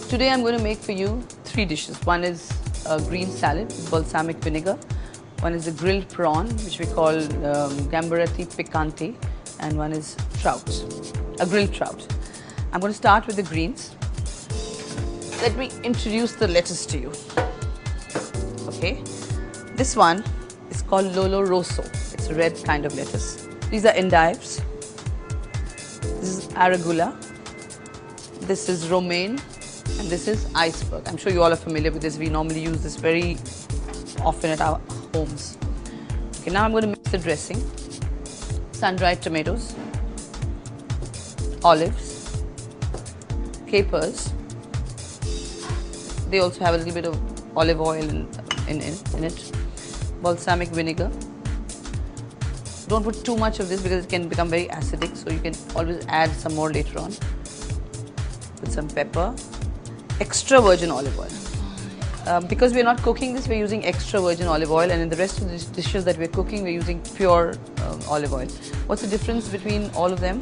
Today I'm going to make for you 3 dishes. One is a green salad with balsamic vinegar. One is a grilled prawn, which we call gambarati picante, and one is trout, a grilled trout. I'm going to start with the greens. Let me introduce the lettuce to you. Okay, this one is called Lolo Rosso. It's a red kind of lettuce. These are endives. This is arugula. This is romaine, and this is iceberg. I'm sure you all are familiar with this. We normally use this very often at our homes. Okay, now I'm going to mix the dressing. Sun-dried tomatoes, olives, capers. They also have a little bit of olive oil in it. Balsamic vinegar. Don't put too much of this because it can become very acidic, so you can always add some more later on. Put some pepper. Extra virgin olive oil. Because we are not cooking this, we are using extra virgin olive oil, and in the rest of the dishes that we are cooking, we are using pure olive oil. What's the difference between all of them?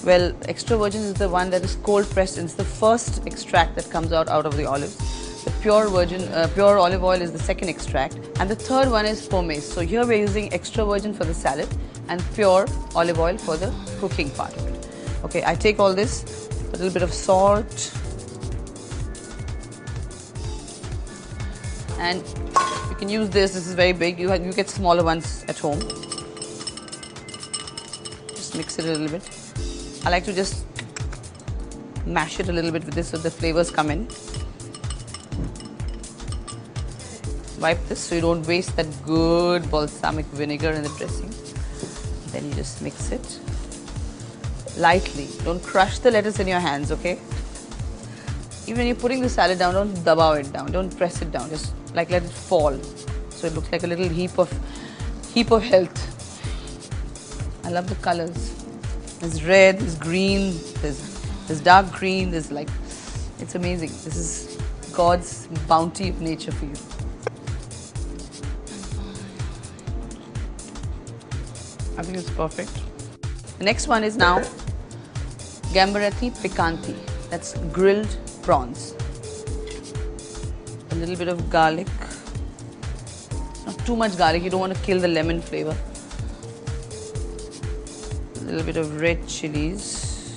Well, extra virgin is the one that is cold pressed, and it's the first extract that comes out of the olives. The pure olive oil is the second extract, and the third one is pomace. So here we are using extra virgin for the salad and pure olive oil for the cooking part of it. Okay, I take all this, a little bit of salt, and you can use this. This is very big. You get smaller ones at home. Just mix it a little bit. I like to just mash it a little bit with this so the flavors come in. Wipe this so you don't waste that good balsamic vinegar in the dressing. Then you just mix it lightly. Don't crush the lettuce in your hands, okay? Even when you're putting the salad down, don't dabao it down. Don't press it down. Just like let it fall, so it looks like a little heap of health. I love the colors. There's red, there's green, there's dark green. There's like, it's amazing. This is God's bounty of nature for you. I think it's perfect. The next one is now gambarati picante. That's grilled prawns. A little bit of garlic. Not too much garlic, you don't want to kill the lemon flavor. A little bit of red chilies.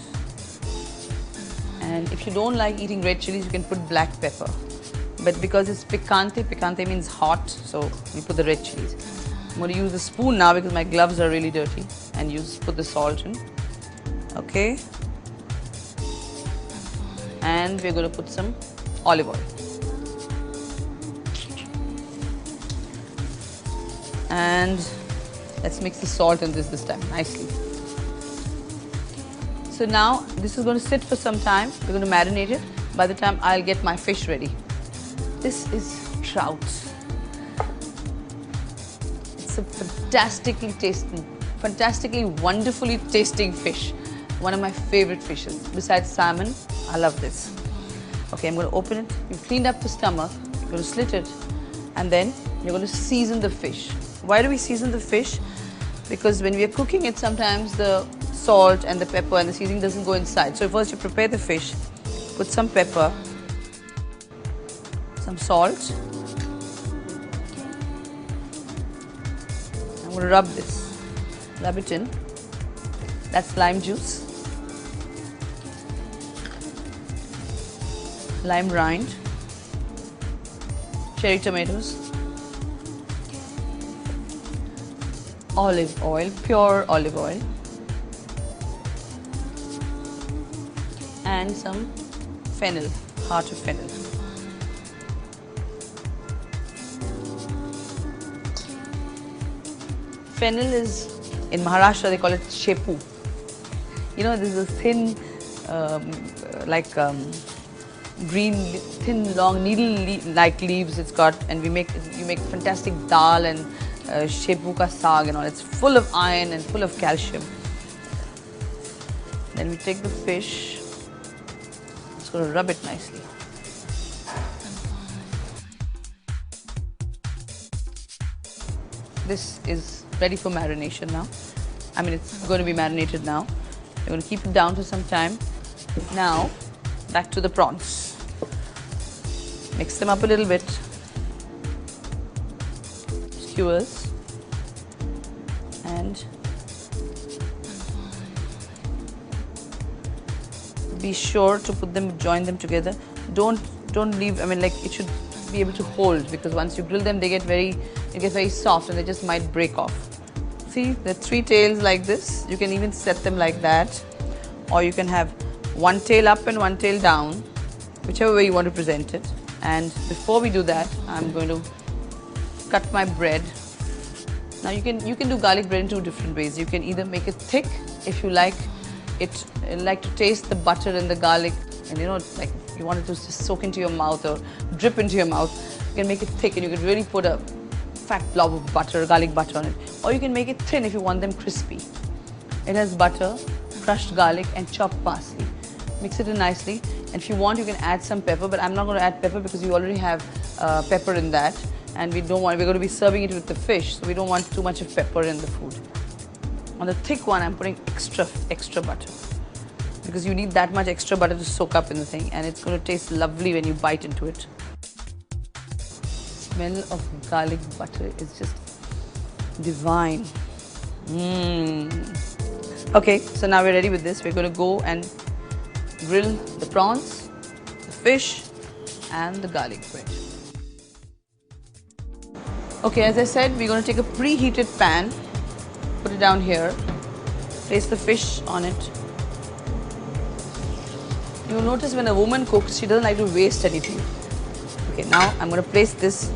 And if you don't like eating red chilies, you can put black pepper. But because it's picante, picante means hot, so we put the red chilies. I'm going to use a spoon now because my gloves are really dirty, and put the salt in. Okay. And we're going to put some olive oil. And let's mix the salt in this time nicely. So now this is going to sit for some time. We're going to marinate it. By the time I'll get my fish ready. This is trout. It's a fantastically wonderfully tasting fish. One of my favorite fishes. Besides salmon, I love this. Okay, I'm going to open it. You've cleaned up the stomach. You're going to slit it, and then you're going to season the fish. Why do we season the fish? Because when we are cooking it, sometimes the salt and the pepper and the seasoning doesn't go inside. So first you prepare the fish, put some pepper, some salt. I'm going to rub it in. That's lime juice, lime rind, cherry tomatoes, olive oil, pure olive oil, and some fennel, heart of fennel. Fennel is, in Maharashtra they call it shepu. You know, this is a thin, green, thin, long needle-like leaves it's got, and you make fantastic dal and shepu ka saag and all. It's full of iron and full of calcium. Then we take the fish. Just going to rub it nicely. This is ready for marination now. I mean, it's going to be marinated now. We're going to keep it down for some time. Now, back to the prawns. Mix them up a little bit. Skewers. And be sure to put them, join them together. Don't leave, I mean, like, it should be able to hold, because once you grill them, it gets very soft and they just might break off. See, the 3 tails like this. You can even set them like that, or you can have one tail up and one tail down, whichever way you want to present it. And before we do that, I'm going to cut my bread. Now you can do garlic bread in 2 different ways. You can either make it thick if you like to taste the butter and the garlic, and like you want it to just soak into your mouth or drip into your mouth. You can make it thick and you can really put a fat blob of butter, garlic butter on it. Or you can make it thin if you want them crispy. It has butter, crushed garlic and chopped parsley. Mix it in nicely, and if you want you can add some pepper, but I'm not going to add pepper because you already have pepper in that, and we're going to be serving it with the fish, so we don't want too much of pepper in the food. On the thick one I'm putting extra butter, because you need that much extra butter to soak up in the thing, and it's going to taste lovely when you bite into it. Smell of garlic butter is just divine. Okay, so now we're ready with this. We're going to go and grill the prawns, the fish and the garlic bread. Okay, as I said, we're going to take a preheated pan, put it down here, place the fish on it. You'll notice when a woman cooks, she doesn't like to waste anything. Okay, now I'm going to place this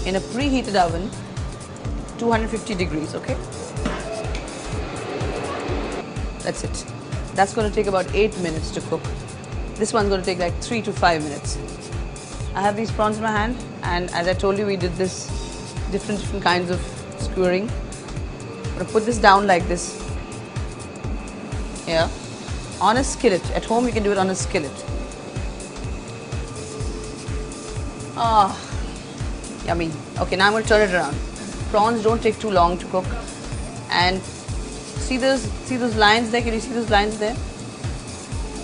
in a preheated oven, 250 degrees, okay? That's it. That's going to take about 8 minutes to cook. This one's going to take like 3 to 5 minutes. I have these prawns in my hand, and as I told you, we did this different kinds of skewering. I'm going to put this down like this here on a skillet. At home you can do it on a skillet. Ah, yummy. Okay, now I'm going to turn it around. Prawns don't take too long to cook, and see those lines there? Can you see those lines there?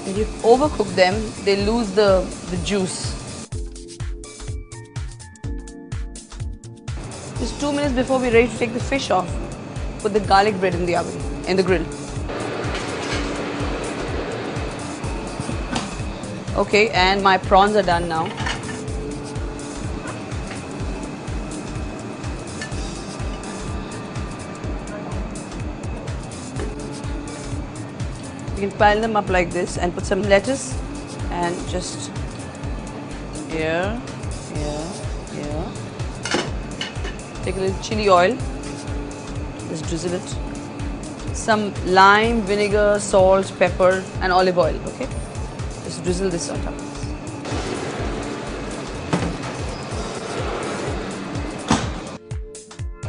If you overcook them, they lose the juice. Just 2 minutes before we're ready to take the fish off, put the garlic bread in the oven, in the grill. Okay, and my prawns are done now. You can pile them up like this and put some lettuce and just here. Take a little chili oil, just drizzle it. Some lime, vinegar, salt, pepper and olive oil, okay? Just drizzle this on top of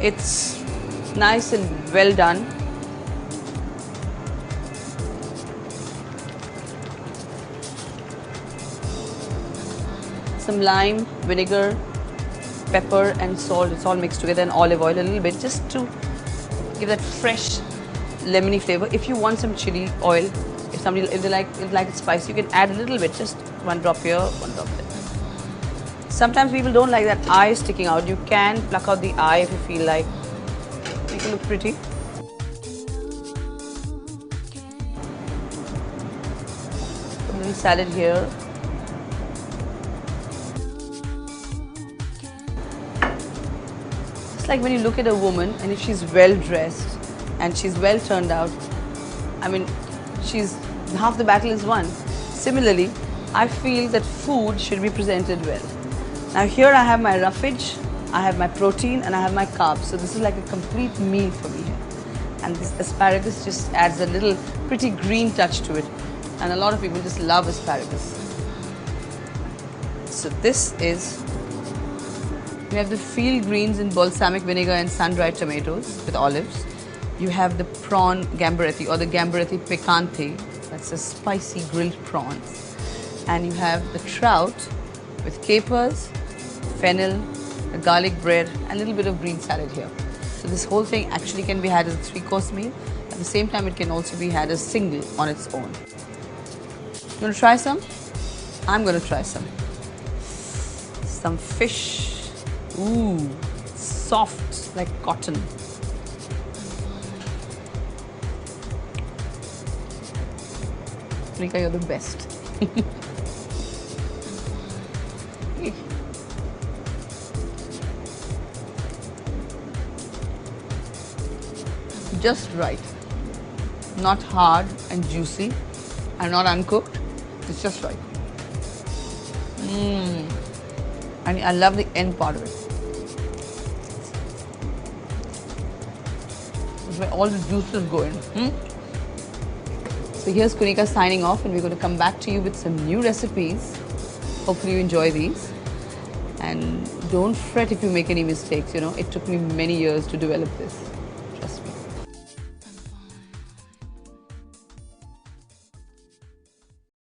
this. It's nice and well done. Some lime, vinegar, pepper and salt, it's all mixed together, and olive oil a little bit, just to give that fresh lemony flavor. If you want some chili oil, if they like it spicy, you can add a little bit, just 1 drop here, 1 drop there. Sometimes people don't like that eye sticking out. You can pluck out the eye if you feel like. Make it look pretty. Put a little salad here. Like when you look at a woman, and if she's well dressed and she's well turned out, I mean, half the battle is won. Similarly, I feel that food should be presented well. Now here I have my roughage, I have my protein and I have my carbs. So this is like a complete meal for me here. And this asparagus just adds a little pretty green touch to it. And a lot of people just love asparagus. So this is, we have the field greens in balsamic vinegar and sun-dried tomatoes with olives. You have the prawn gambaretti or the gambaretti picante. That's a spicy grilled prawns. And you have the trout with capers, fennel, the garlic bread, and a little bit of green salad here. So this whole thing actually can be had as a 3-course meal. At the same time, it can also be had as single on its own. You want to try some? I'm going to try some. some fish. Ooh, soft like cotton. Rika, you're the best. Just right. Not hard and juicy and not uncooked. It's just right. And I love the end part of it. It's where all the juices go in. So here's Kunika signing off, and we're going to come back to you with some new recipes. Hopefully you enjoy these. And don't fret if you make any mistakes, you know. It took me many years to develop this.